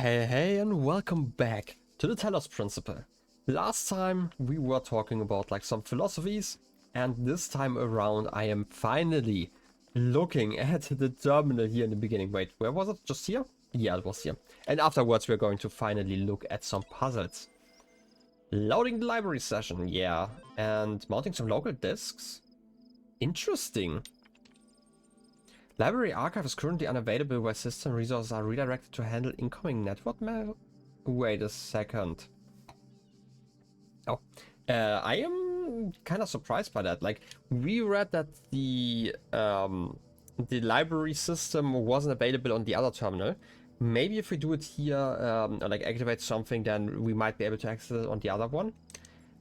Hey, and welcome back to the Talos Principle. Last time we were talking about like some philosophies, and this time around I am finally looking at the terminal here in the beginning. Wait, where was it? Just here? Yeah, it was here. And afterwards we're going to finally look at some puzzles. Loading the library session, yeah. And mounting some local disks. Interesting. Library archive is currently unavailable where system resources are redirected to handle incoming network mail. Wait a second. Oh, I am kind of surprised by that. Like, we read that the library system wasn't available on the other terminal. Maybe if we do it here, or like activate something, then we might be able to access it on the other one.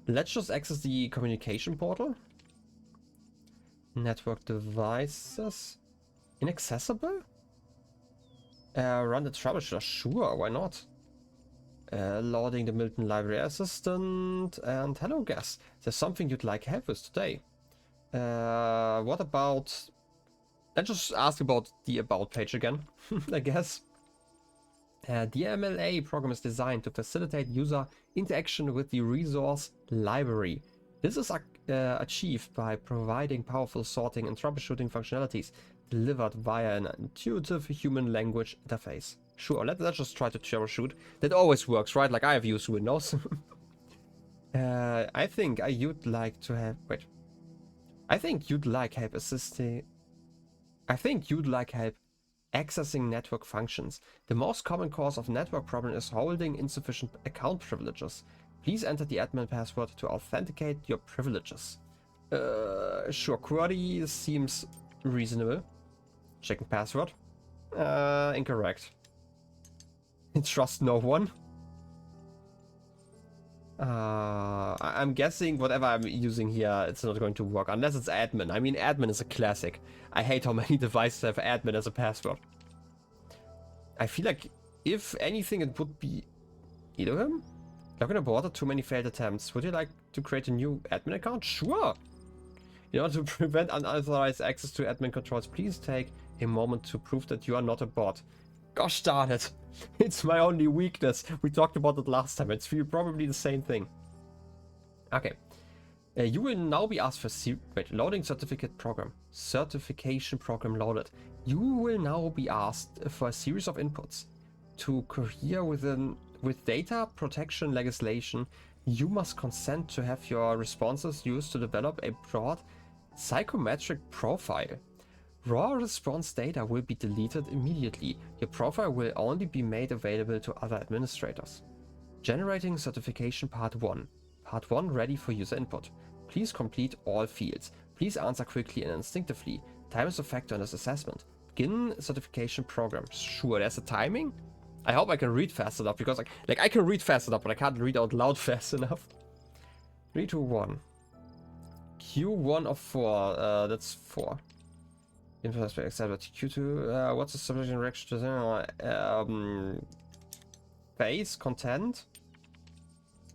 Let's just access the communication portal. Network devices. Inaccessible? Run the troubleshooter. Sure, why not? Loading the Milton Library Assistant. And hello, guest. There's something you'd like help with today. What about... Let's just ask about the About page again, I guess. The MLA program is designed to facilitate user interaction with the resource library. This is achieved by providing powerful sorting and troubleshooting functionalities delivered via an intuitive human language interface. Sure, let's just try to troubleshoot. That always works, right? Like I have used Windows. I think you'd like to have... Wait. I think you'd like help assisting... I think you'd like help accessing network functions. The most common cause of network problem is holding insufficient account privileges. Please enter the admin password to authenticate your privileges. Sure, QWERTY seems reasonable. Checking password. Incorrect. Trust no one. I'm guessing whatever I'm using here, it's not going to work unless it's admin. I mean, admin is a classic. I hate how many devices have admin as a password. I feel like if anything, it would be Elohim. Login aborted, too many failed attempts. Would you like to create a new admin account? Sure. In order to prevent unauthorized access to admin controls, please take a moment to prove that you are not a bot. Gosh darn it. It's my only weakness. We talked about it last time. It's probably the same thing. Okay. You will now be asked for loading certificate program. Certification program loaded. You will now be asked for a series of inputs. To cohere with data protection legislation, you must consent to have your responses used to develop a broad psychometric profile. Raw response data will be deleted immediately. Your profile will only be made available to other administrators. Generating certification part 1. Part 1 ready for user input. Please complete all fields. Please answer quickly and instinctively. Time is a factor in this assessment. Begin certification program. Sure, there's a timing? I hope I can read fast enough because like I can read fast enough, but I can't read out loud fast enough. 3, 2, 1. Q1 of 4. That's 4. Q2. What's the subject reaction to face content?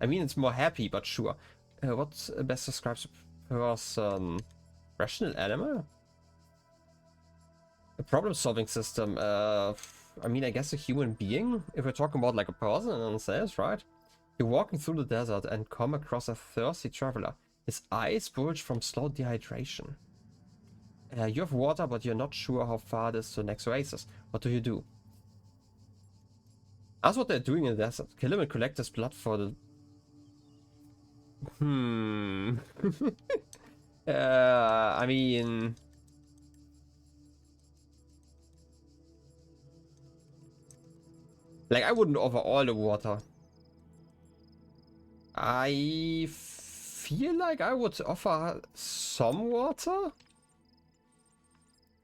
I mean, it's more happy, but sure. What best describes a person? Rational animal? A problem-solving system. I mean, I guess a human being, if we're talking about like a person in themselves, right? You're walking through the desert and come across a thirsty traveler. His eyes bulge from slow dehydration. You have water, but you're not sure how far it is to the next oasis. What do you do? Ask what they're doing in the desert. Kill him and collect his blood for the... I mean... Like, I wouldn't offer all the water. I feel like I would offer some water.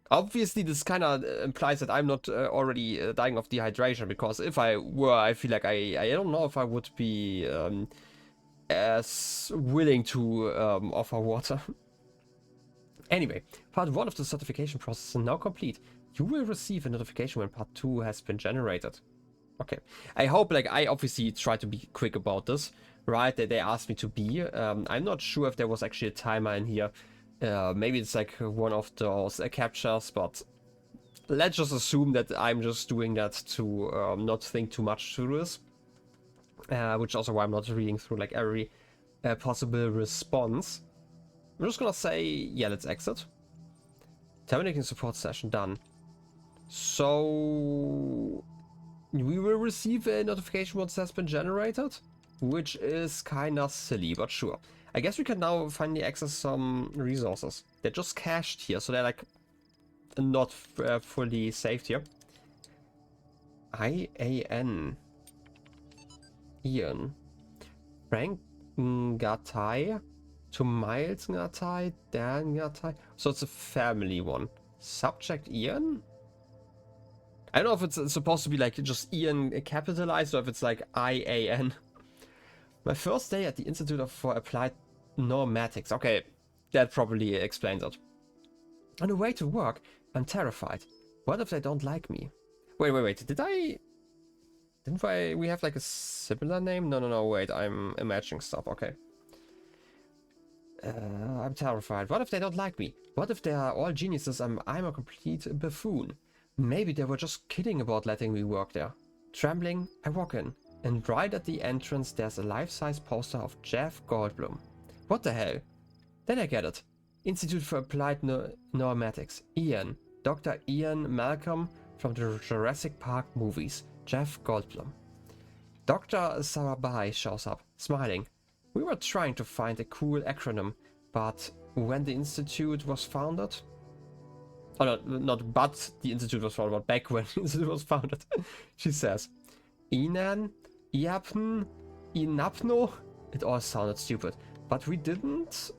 Obviously, this kind of implies that I'm not already dying of dehydration, because if I were, I feel like I don't know if I would be as willing to offer water. Anyway, part 1 of the certification process is now complete. You will receive a notification when part 2 has been generated. Okay, I hope, like, I obviously try to be quick about this, right? They asked me to be. I'm not sure if there was actually a timer in here. Maybe it's like one of those captchas, but let's just assume that I'm just doing that to not think too much through this. Which is also why I'm not reading through like every possible response. I'm just gonna say, yeah, let's exit. Terminating support session, done. So we will receive a notification once it has been generated, which is kinda silly, but sure. I guess we can now finally access some resources. They're just cached here, so they're like not fully saved here. IAN. Ian. Frank Ngatai to Miles Ngatai, Dan Ngatai. So it's a family one. Subject Ian? I don't know if it's supposed to be like just Ian capitalized or if it's like IAN. My first day at the Institute for Applied Normatics. Okay, that probably explains it. On the way to work, I'm terrified. What if they don't like me? Wait. Didn't we have like a similar name? No, wait, I'm imagining stuff, okay. I'm terrified. What if they don't like me? What if they are all geniuses and I'm a complete buffoon? Maybe they were just kidding about letting me work there. Trembling, I walk in, and right at the entrance there's a life-size poster of Jeff Goldblum. What the hell? Then I get it. Institute for Applied Normatics. Ian. Dr. Ian Malcolm from the Jurassic Park movies. Jeff Goldblum. Dr. Sarabhai shows up, smiling. We were trying to find a cool acronym, but when the institute was founded... Oh, no, not but the institute was founded, but back when the institute was founded. She says, Inan, Iapn, Inapno. It all sounded stupid, but we didn't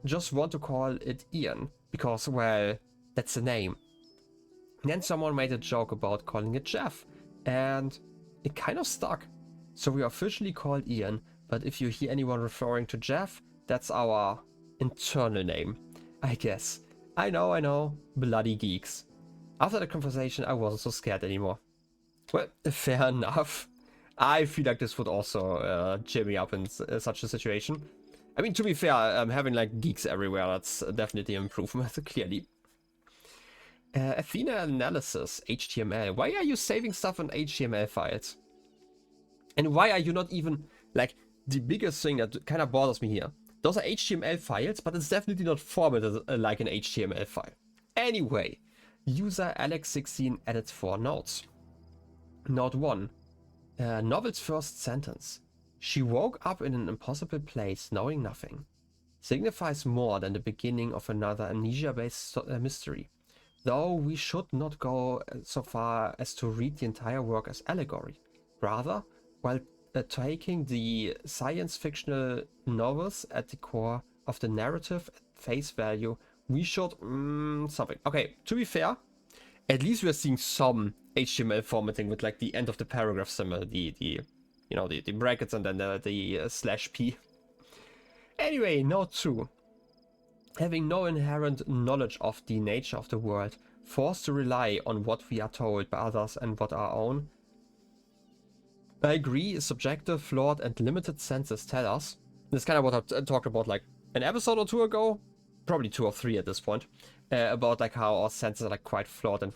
just want to call it Ian, because, well, that's the name. Then someone made a joke about calling it Jeff, and it kind of stuck. So we officially called Ian, but if you hear anyone referring to Jeff, that's our internal name, I guess. I know, bloody geeks. After the conversation, I wasn't so scared anymore. Well, fair enough. I feel like this would also cheer me up in such a situation. I mean, to be fair, having like geeks everywhere, that's definitely an improvement, clearly. Athena analysis, HTML. Why are you saving stuff in HTML files? And why are you not even, like, the biggest thing that kind of bothers me here. Those are HTML files, but it's definitely not formatted like an HTML file. Anyway, user Alex16 edits 4 notes. Note 1. Novel's first sentence. She woke up in an impossible place, knowing nothing. Signifies more than the beginning of another amnesia-based mystery. Though we should not go so far as to read the entire work as allegory. Rather, while taking the science-fictional novels at the core of the narrative at face value, we should... something. Okay, to be fair, at least we're seeing some HTML formatting with like the end of the paragraph symbol, the brackets and then the slash p. Anyway, note 2. Having no inherent knowledge of the nature of the world, forced to rely on what we are told by others and what our own, I agree, subjective, flawed, and limited senses tell us. This is kind of what I talked about like an episode or two ago, probably 2 or 3 at this point, about like how our senses are like quite flawed, and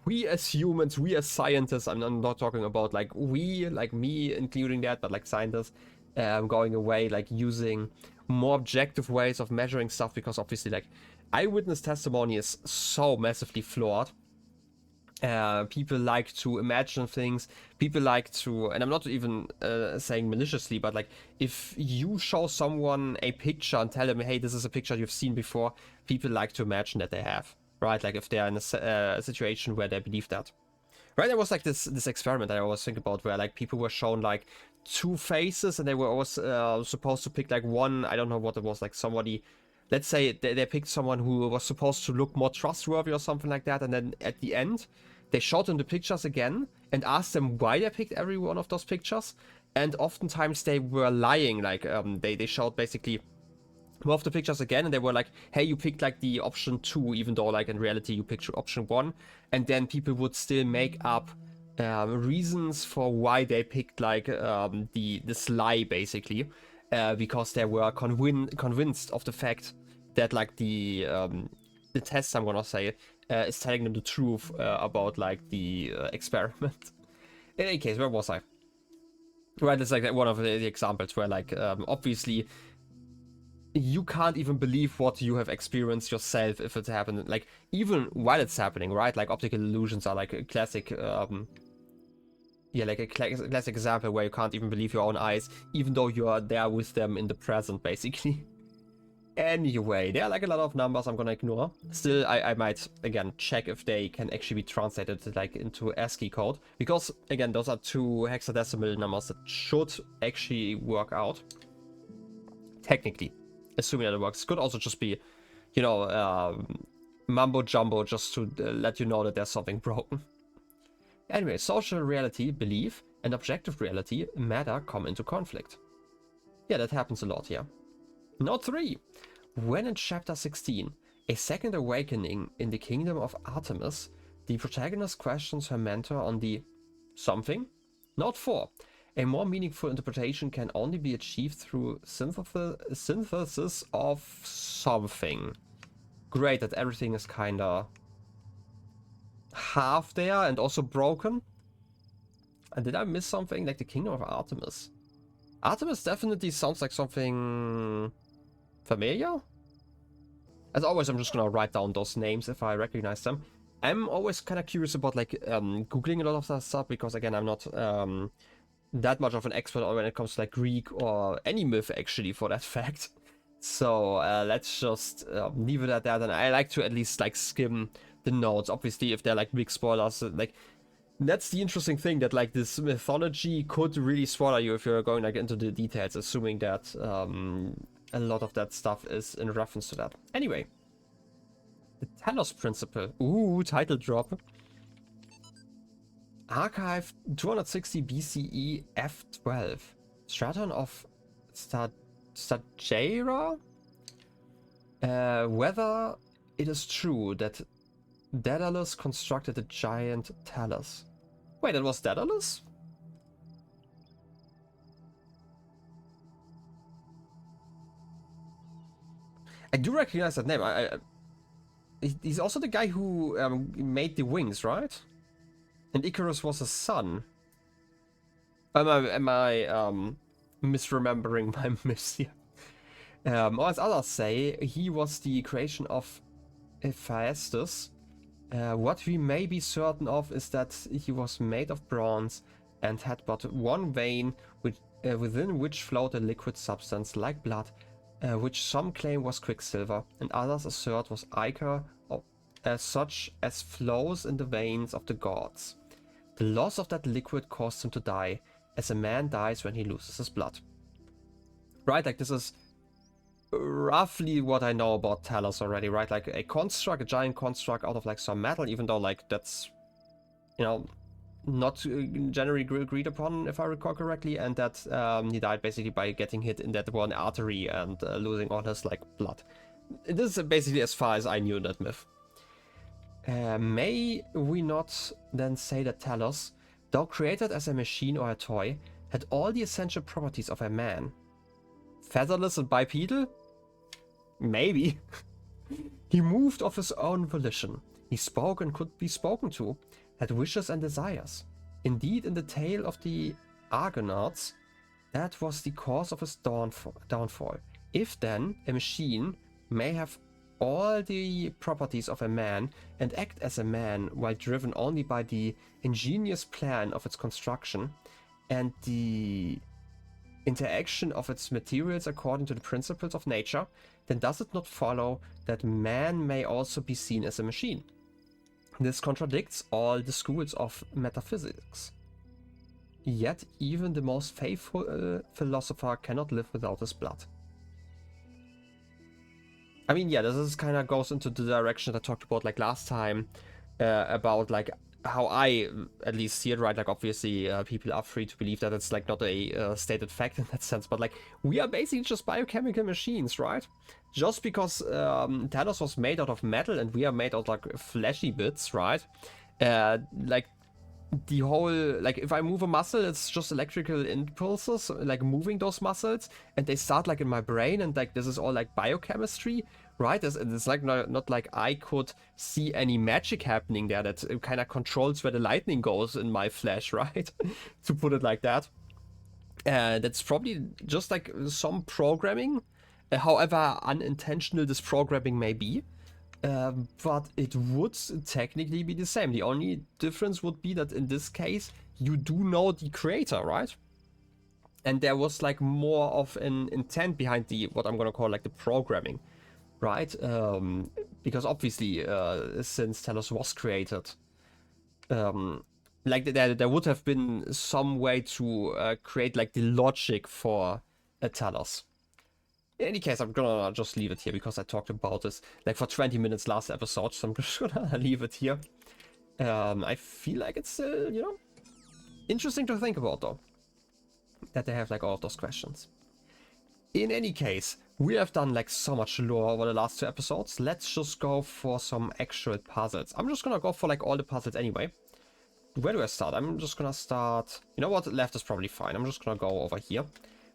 we as humans, we as scientists, I'm not talking about like we, like me including that, but like scientists, going away, like using more objective ways of measuring stuff, because obviously like eyewitness testimony is so massively flawed. People like to imagine things, people like to, and I'm not even saying maliciously, but like if you show someone a picture and tell them, hey, this is a picture you've seen before, people like to imagine that they have, right? Like if they're in a situation where they believe that. Right, there was like this experiment I always think about, where like people were shown like 2 faces and they were always supposed to pick like one, I don't know what it was, like somebody, let's say they picked someone who was supposed to look more trustworthy or something like that, and then at the end they showed them the pictures again and asked them why they picked every one of those pictures, and oftentimes they were lying, like they showed basically more of the pictures again, and they were like, hey, you picked like the option 2, even though like in reality you picked option 1, and then people would still make up reasons for why they picked like this lie, basically, because they were convinced of the fact that like the test, I'm gonna say, is telling them the truth about like the experiment. In any case, where was I? Right, it's like one of the examples where like obviously you can't even believe what you have experienced yourself if it's happened, like even while it's happening, right? Like optical illusions are like a classic like a classic example where you can't even believe your own eyes, even though you are there with them in the present, basically. Anyway, there are like a lot of numbers I'm gonna ignore. Still, I might, again, check if they can actually be translated like into ASCII code. Because, again, those are two hexadecimal numbers that should actually work out. Technically. Assuming that it works. It could also just be, you know, mumbo jumbo just to let you know that there's something broken. Anyway, social reality, belief, and objective reality, matter, come into conflict. Yeah, that happens a lot here. Note 3. When in chapter 16, a second awakening in the kingdom of Artemis, the protagonist questions her mentor on the something. Note 4. A more meaningful interpretation can only be achieved through synthesis of something. Great that everything is kinda half there and also broken. And did I miss something? Like the kingdom of Artemis. Artemis definitely sounds like something familiar. As always, I'm just gonna write down those names if I recognize them. I'm always kind of curious about like googling a lot of that stuff, because again, I'm not that much of an expert when it comes to like Greek or any myth, actually, for that fact. So let's just leave it at that. And I like to at least like skim the notes. Obviously, if they're like big spoilers, like that's the interesting thing, that like this mythology could really spoil you if you're going like into the details, assuming that a lot of that stuff is in reference to that. Anyway, the Talos Principle. Ooh, title drop. Archive 260 BCE F12. Straton of Stagira? Whether it is true that Daedalus constructed the giant Talos. Wait, that was Daedalus? I do recognize that name. He's also the guy who made the wings, right? And Icarus was his son. Am I misremembering my myths here? Or as others say, he was the creation of Hephaestus. What we may be certain of is that he was made of bronze and had but one vein within which flowed a liquid substance like blood, which some claim was quicksilver and others assert was ichor, such as flows in the veins of the gods. The loss of that liquid caused him to die, as a man dies when he loses his blood. Right, like this is roughly what I know about Talos already, right? Like a construct, a giant construct out of like some metal, even though like that's, you know, not generally agreed upon, if I recall correctly, and that he died basically by getting hit in that one artery and losing all his like blood. This is basically as far as I knew that myth. May we not then say that Talos, though created as a machine or a toy, had all the essential properties of a man? Featherless and bipedal? Maybe. He moved of his own volition. He spoke and could be spoken to, had wishes and desires. Indeed, in the tale of the Argonauts, that was the cause of his downfall. If then a machine may have all the properties of a man and act as a man while driven only by the ingenious plan of its construction and the interaction of its materials according to the principles of nature, then does it not follow that man may also be seen as a machine? This contradicts all the schools of metaphysics. Yet even the most faithful philosopher cannot live without his blood. I mean, yeah, this is kind of goes into the direction that I talked about like last time, about like how I at least see it, right? Like obviously people are free to believe that it's like not a stated fact in that sense, but like we are basically just biochemical machines, right? Just because Talos was made out of metal and we are made out of like fleshy bits, right? Like the whole, like if I move a muscle, it's just electrical impulses like moving those muscles, and they start like in my brain, and like this is all like biochemistry, right? It's like not like I could see any magic happening there that kind of controls where the lightning goes in my flash, right? To put it like that. That's probably just like some programming, however unintentional this programming may be. But it would technically be the same. The only difference would be that in this case, you do know the creator, right? And there was like more of an intent behind the, what I'm gonna call like the programming, right? Because obviously, since Talos was created, like there would have been some way to create like the logic for a Talos. In any case, I'm gonna just leave it here because I talked about this like for 20 minutes last episode, so I'm just gonna leave it here. I feel like it's, you know, interesting to think about though, that they have like all of those questions. In any case, we have done like so much lore over the last 2 episodes. Let's just go for some actual puzzles. I'm just gonna go for like all the puzzles anyway. Where do I start? I'm just gonna start... You know what? Left is probably fine. I'm just gonna go over here.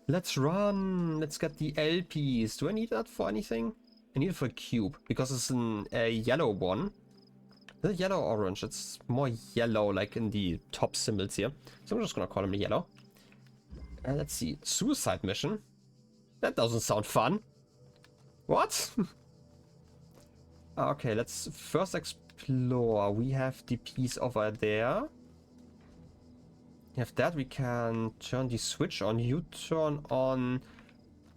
Let's run. Let's get the LPs. Do I need that for anything? I need it for a cube because it's a yellow one. Is it yellow or orange? It's more yellow, like in the top symbols here. So I'm just gonna call them yellow. Let's see. Suicide mission. That doesn't sound fun. What? Okay, let's first explore. We have the piece over there. If that, we can turn the switch on. You turn on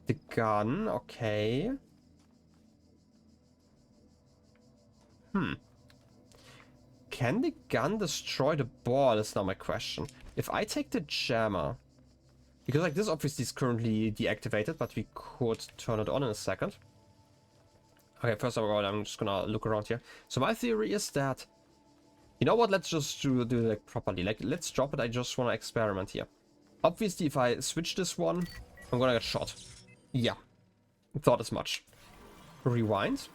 the gun. Okay. Can the gun destroy the ball is now my question. If I take the jammer, because like this obviously is currently deactivated, but we could turn it on in a second. Okay, first of all, I'm just gonna look around here. So my theory is that, you know what, let's just do it like properly. Like, let's drop it. I just want to experiment here. Obviously, if I switch this one, I'm gonna get shot. Yeah, thought as much. Rewind.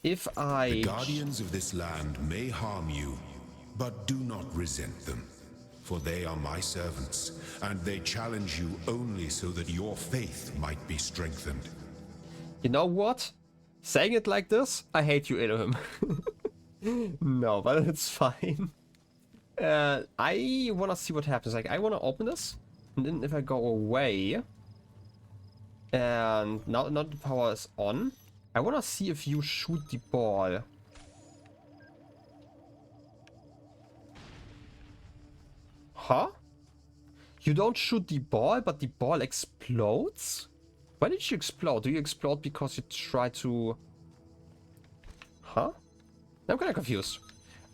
If I... The guardians of this land may harm you, but do not resent them. For they are my servants, and they challenge you only so that your faith might be strengthened. You know what? Saying it like this, I hate you, Elohim. No, but it's fine. I want to see what happens. Like, I want to open this, and then if I go away, and now the power is on, I want to see if you shoot the ball. Huh? You don't shoot the ball, but the ball explodes? Why did you explode? Do you explode because you try to... Huh? I'm kind of confused.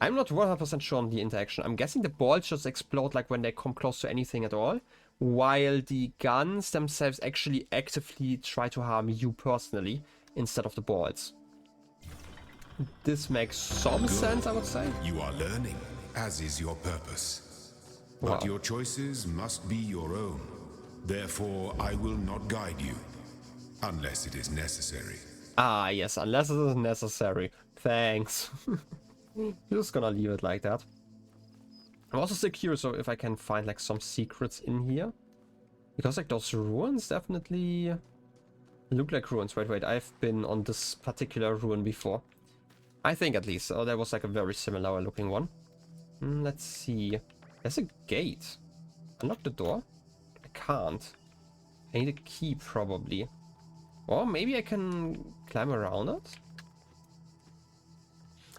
I'm not 100% sure on the interaction. I'm guessing the balls just explode like when they come close to anything at all, while the guns themselves actually actively try to harm you personally instead of the balls. This makes some sense, I would say. You are learning, as is your purpose. But Wow. your choices must be your own. Therefore, I will not guide you, unless it is necessary. Ah, yes, unless it is necessary. Thanks. Just gonna leave it like that. I'm also still curious if I can find like some secrets in here. Because like those ruins definitely look like ruins. Wait, I've been on this particular ruin before. I think at least. Oh, there was like a very similar looking one. Let's see. There's a gate. Unlock the door? I can't. I need a key probably. Or maybe I can climb around it?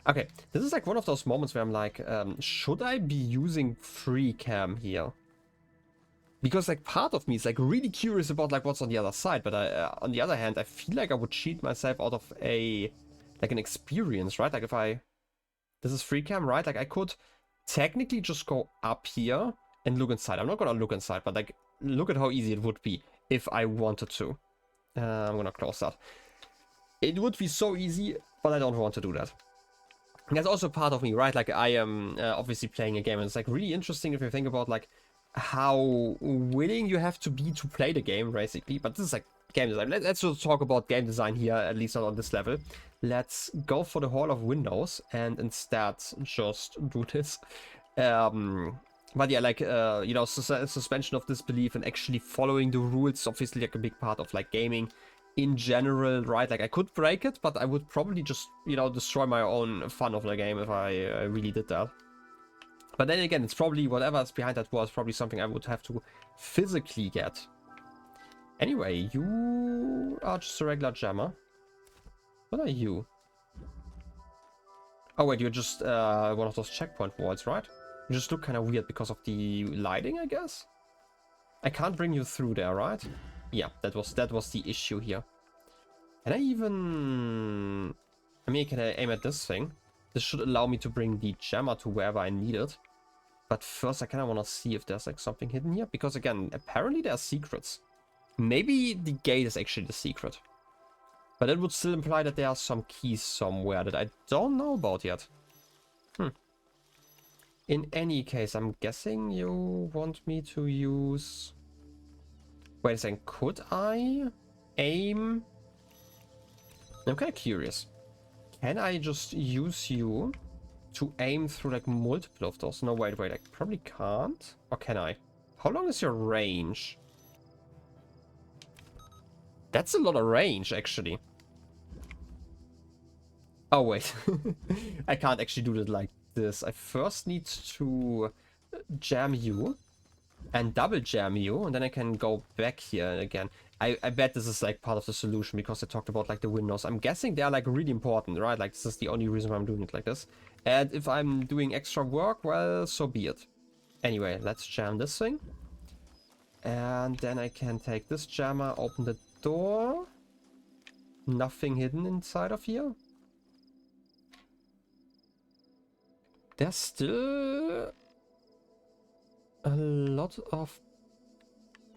Okay, this is like one of those moments where I'm like, should I be using free cam here? Because like part of me is like really curious about like what's on the other side, but on the other hand, I feel like I would cheat myself out of an experience, right? Like if this is free cam, right? Like I could technically just go up here and look inside. I'm not gonna look inside, but like look at how easy it would be if I wanted to. I'm gonna close that. It would be so easy, but I don't want to do that. There's also part of me, right? Like I am obviously playing a game, and it's like really interesting if you think about like how willing you have to be to play the game, basically. But this is like game design. Let's just talk about game design here, at least not on this level. Let's go for the Hall of Windows and instead just do this. But yeah, like, you know, suspension of disbelief and actually following the rules is obviously like a big part of like gaming. in general, right? Like, I could break it, but I would probably just, you know, destroy my own fun of the game if I really did that. But then again, it's probably whatever's behind that wall is probably something I would have to physically get. Anyway, you are just a regular jammer. What are you? Oh wait, you're just one of those checkpoint walls, right? You just look kind of weird because of the lighting, I guess. I can't bring you through there, right? Yeah, that was the issue here. Can I even... I mean, can I aim at this thing? This should allow me to bring the jammer to wherever I need it. But first I kind of want to see if there's like something hidden here. Because again, apparently there are secrets. Maybe the gate is actually the secret. But it would still imply that there are some keys somewhere that I don't know about yet. In any case, I'm guessing you want me to use... Wait a second, could I aim? I'm kind of curious. Can I just use you to aim through like multiple of those? No, wait, I probably can't. Or can I? How long is your range? That's a lot of range, actually. Oh, wait. I can't actually do it like this. I first need to jam you and double jam you, and then I can go back here again. I bet this is like part of the solution because I talked about like the windows. I'm guessing they're like really important, right? Like this is the only reason why I'm doing it like this. And if I'm doing extra work, well, so be it. Anyway, let's jam this thing. And then I can take this jammer, open the door. Nothing hidden inside of here. There's still a lot of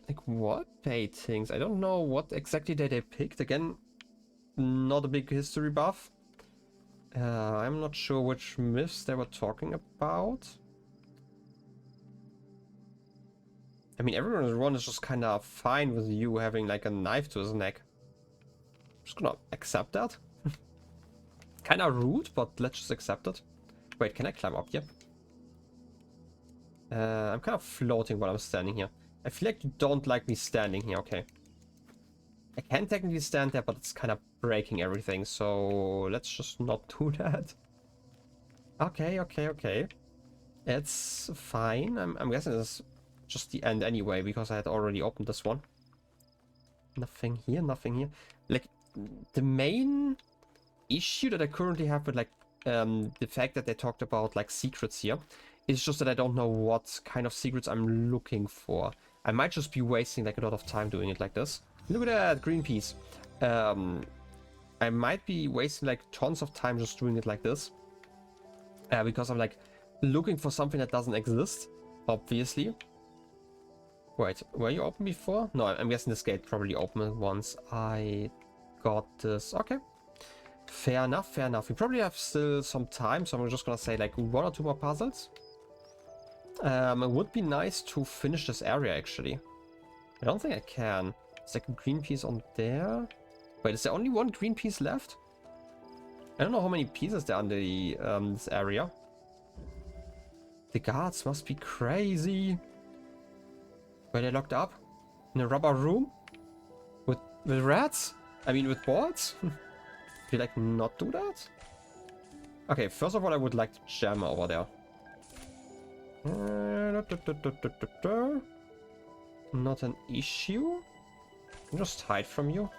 like wall paintings. I don't know what exactly they picked. Again, not a big history buff. I'm not sure which myths they were talking about. I mean, everyone is just kind of fine with you having like a knife to his neck. I'm just gonna accept that. Kind of rude, but let's just accept it. Wait, can I climb up here? I'm kind of floating while I'm standing here. I feel like you don't like me standing here. Okay. I can technically stand there, but it's kind of breaking everything. So let's just not do that. Okay. It's fine. I'm guessing this is just the end anyway, because I had already opened this one. Nothing here, nothing here. Like, the main issue that I currently have with like the fact that they talked about like secrets here is just that I don't know what kind of secrets I'm looking for. I might just be wasting like a lot of time doing it like this. Look at that green piece. I might be wasting like tons of time just doing it like this, because I'm like looking for something that doesn't exist, obviously. Wait, were you open before? No, I'm guessing this gate probably opened once I got this. Okay. Fair enough, fair enough. We probably have still some time, so I'm just gonna say like 1 or 2 more puzzles. It would be nice to finish this area, actually. I don't think I can. There's like a green piece on there. Wait, is there only 1 green piece left? I don't know how many pieces there are in the, this area. The guards must be crazy. Were they locked up? In a rubber room? With rats? I mean, with balls? Could you like not do that? Okay, first of all, I would like to jam over there. Not an issue. Just hide from you.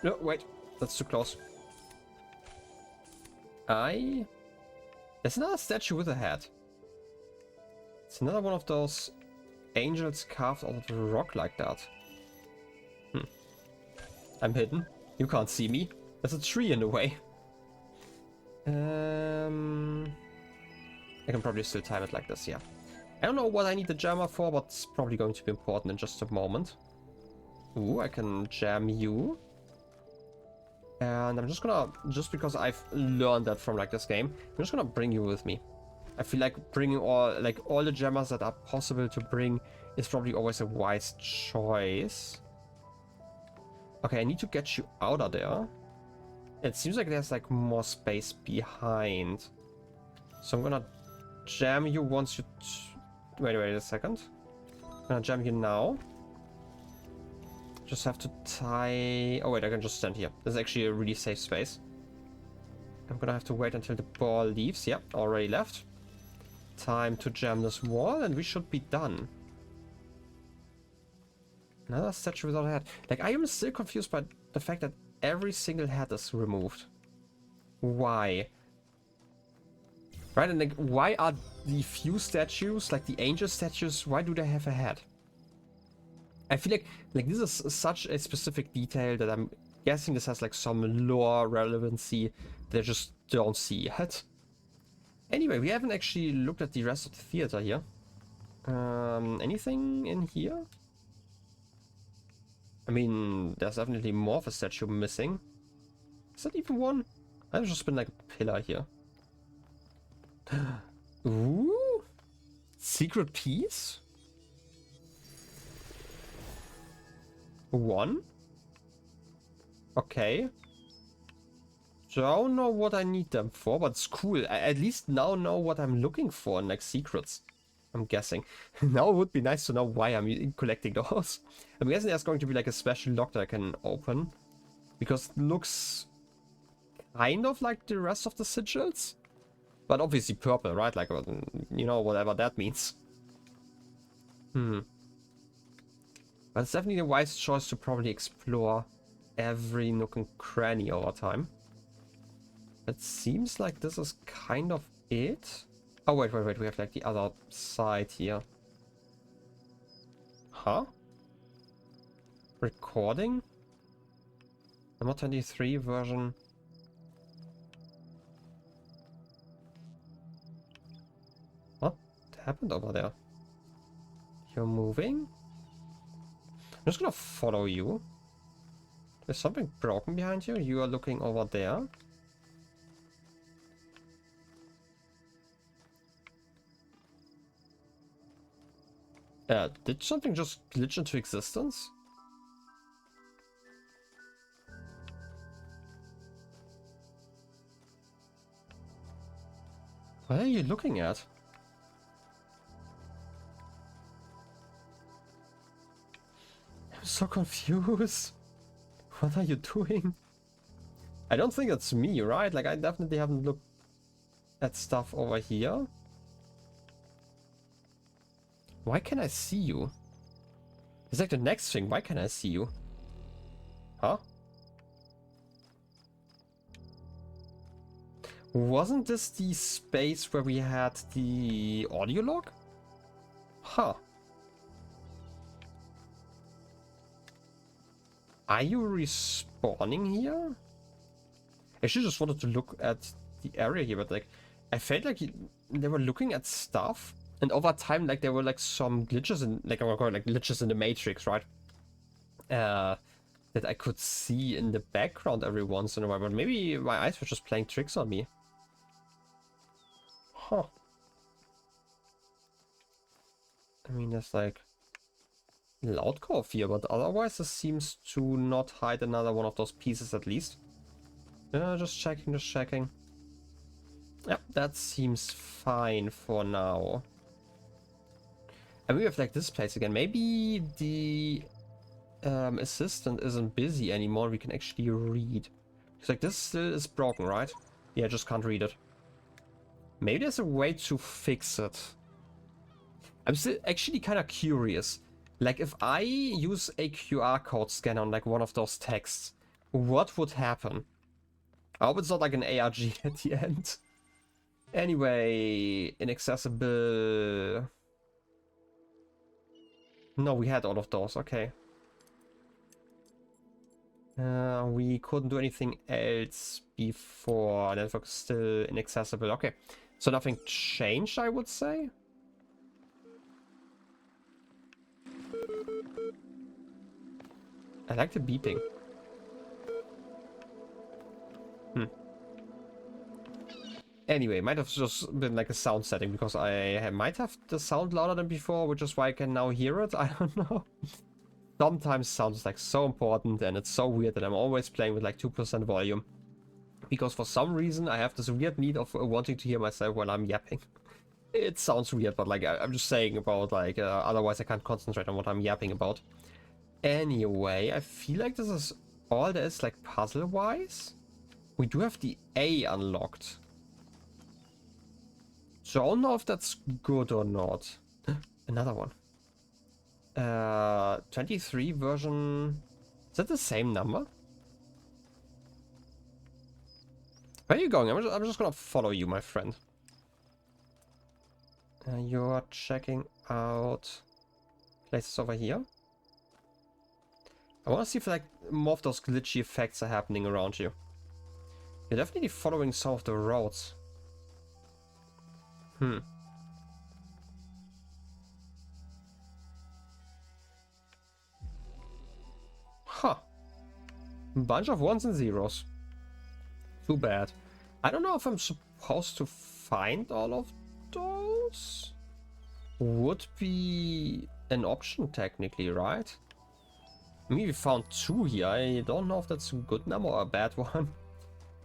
No, wait, that's too close. There's another statue with a head. It's another one of those angels carved out of the rock like that. I'm hidden. You can't see me. There's a tree in the way. I can probably still time it like this, yeah. I don't know what I need the jammer for, but it's probably going to be important in just a moment. Ooh, I can jam you. And I'm just gonna, just because I've learned that from like this game, I'm just gonna bring you with me. I feel like bringing all the jammers that are possible to bring is probably always a wise choice. Okay, I need to get you out of there. It seems like there's like more space behind. So I'm gonna jam you once you... Wait a second. I'm gonna jam you now. Just have to tie... Oh wait, I can just stand here. This is actually a really safe space. I'm gonna have to wait until the ball leaves. Yep, already left. Time to jam this wall and we should be done. Another statue without a head. Like, I am still confused by the fact that every single head is removed. Why? Right, and like, why are the few statues, like the angel statues, why do they have a head? I feel like this is such a specific detail that I'm guessing this has like some lore relevancy that I just don't see yet. Anyway, we haven't actually looked at the rest of the theater here. Anything in here? I mean, there's definitely more of a statue missing. Is that even one? I've just been like a pillar here. Ooh! Secret piece? One? Okay. Don't know what I need them for, but it's cool. I at least now know what I'm looking for in like secrets. I'm guessing. Now it would be nice to know why I'm collecting those. I'm guessing there's going to be like a special lock that I can open. Because it looks kind of like the rest of the sigils. But obviously purple, right? Like, you know, whatever that means. But it's definitely a wise choice to probably explore every nook and cranny over time. It seems like this is kind of it. Oh, wait. We have like the other side here. Huh? Recording? Number 23 version. What happened over there? You're moving? I'm just gonna follow you. There's something broken behind you. You are looking over there. Did something just glitch into existence? What are you looking at? I'm so confused. What are you doing? I don't think that's me, right? Like, I definitely haven't looked at stuff over here. Why can I see you? It's like the next thing. Why can I see you? Huh? Wasn't this the space where we had the audio log? Huh. Are you respawning here? I should just wanted to look at the area here, but like, I felt like they were looking at stuff, and over time, like, there were like some glitches in, like, glitches in the matrix, right? That I could see in the background every once in a while, but maybe my eyes were just playing tricks on me. Huh. I mean, there's like loud cove here, but otherwise this seems to not hide another one of those pieces at least. Just checking. Yep, that seems fine for now. And we have like this place again. Maybe the assistant isn't busy anymore. We can actually read. It's like this still is broken, right? Yeah, I just can't read it. Maybe there's a way to fix it. I'm still actually kind of curious. Like, if I use a QR code scan on like one of those texts, what would happen? I hope it's not like an ARG at the end. Anyway, inaccessible. No, we had all of those. Okay. We couldn't do anything else before. Network is still inaccessible. Okay. So nothing changed, I would say. I like the beeping. Anyway, might have just been like a sound setting because I might have the sound louder than before, which is why I can now hear it. I don't know. Sometimes sound is like so important, and it's so weird that I'm always playing with like 2% volume. Because for some reason I have this weird need of wanting to hear myself while I'm yapping. It sounds weird, but like I'm just saying about like otherwise I can't concentrate on what I'm yapping about. Anyway, I feel like this is all there is, like, puzzle-wise. We do have the A unlocked. So I don't know if that's good or not. Another one. 23 version... Is that the same number? Where are you going? I'm just gonna follow you, my friend. You're checking out places over here. I want to see if like more of those glitchy effects are happening around you. You're definitely following some of the roads. Huh. Bunch of ones and zeros. Too bad. I don't know if I'm supposed to find all of those. Would be an option technically, right? I mean, we found 2 here. I don't know if that's a good number or a bad one.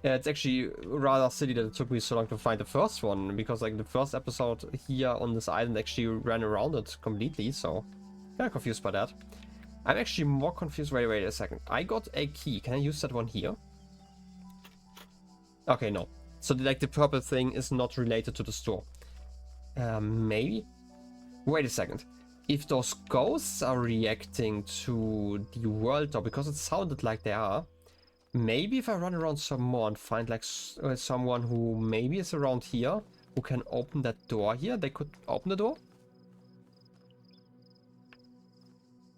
Yeah, it's actually rather silly that it took me so long to find the first one, because like the first episode here on this island actually ran around it completely, so kind of confused by that. I'm actually more confused. Wait a second. I got a key. Can I use that one here? Okay, no. So like the purple thing is not related to the store. Maybe? Wait a second. If those ghosts are reacting to the world though, because it sounded like they are, maybe if I run around some more and find like someone who maybe is around here, who can open that door here, they could open the door?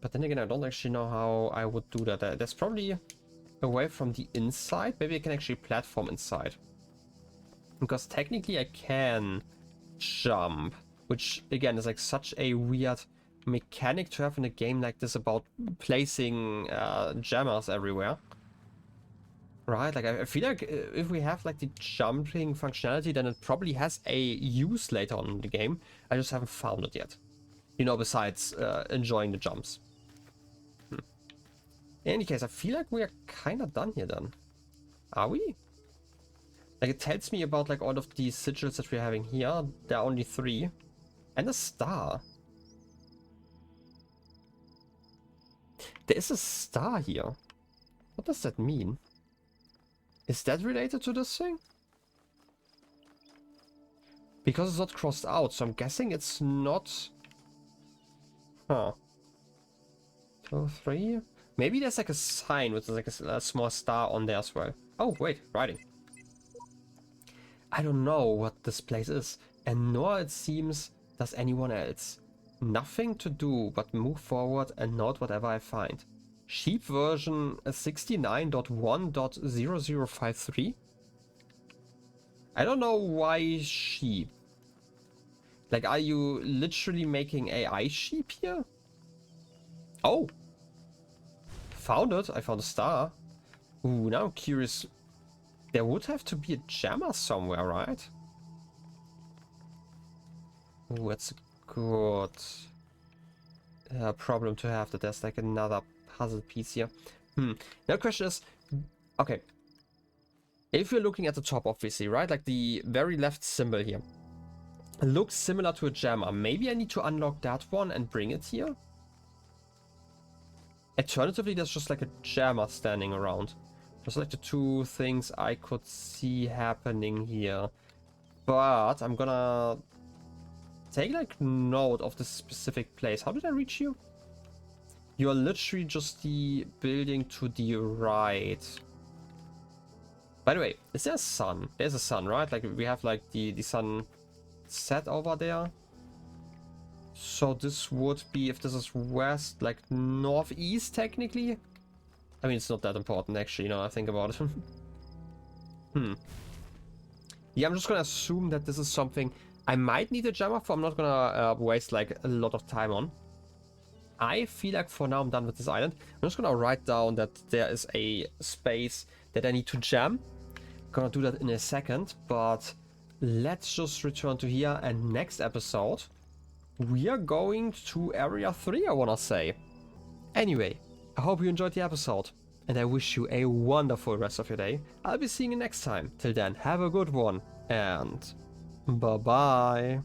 But then again, I don't actually know how I would do that. There's probably a way from the inside. Maybe I can actually platform inside. Because technically I can jump. Which, again, is like such a weird mechanic to have in a game like this about placing jammers everywhere. Right? Like, I feel like if we have like the jumping functionality, then it probably has a use later on in the game. I just haven't found it yet. You know, besides enjoying the jumps. In any case, I feel like we are kind of done here then. Are we? Like, it tells me about like all of these sigils that we're having here. There are only 3. And a star. There is a star here. What does that mean? Is that related to this thing? Because it's not crossed out, so I'm guessing it's not... Huh. 2, 3... Maybe there's like a sign with like a small star on there as well. Oh, wait, writing. I don't know what this place is, and nor it seems does anyone else. Nothing to do but move forward and note whatever I find. Sheep version 69.1.0053. I don't know why sheep. Like, are you literally making AI sheep here? Oh! Found it. I found a star. Ooh, now I'm curious. There would have to be a jammer somewhere, right? Ooh, that's a good problem to have, that there's like another puzzle piece here. Now the question is, okay. If you're looking at the top, obviously, right? Like the very left symbol here. It looks similar to a jammer. Maybe I need to unlock that one and bring it here? Alternatively, there's just like a jammer standing around. Just like the 2 things I could see happening here. But I'm gonna take like note of this specific place. How did I reach you? You're literally just the building to the right. By the way, is there a sun? There's a sun, right? Like we have like the sun set over there. So this would be, if this is west, like northeast technically. I mean, it's not that important actually, you know, I think about it. Yeah, I'm just gonna assume that this is something I might need a jammer for. I'm not gonna waste like a lot of time on. I feel like for now I'm done with this island. I'm just gonna write down that there is a space that I need to jam. Gonna do that in a second, but let's just return to here, and next episode we are going to area 3, I wanna say. Anyway, I hope you enjoyed the episode, and I wish you a wonderful rest of your day. I'll be seeing you next time. Till then, have a good one, and bye-bye.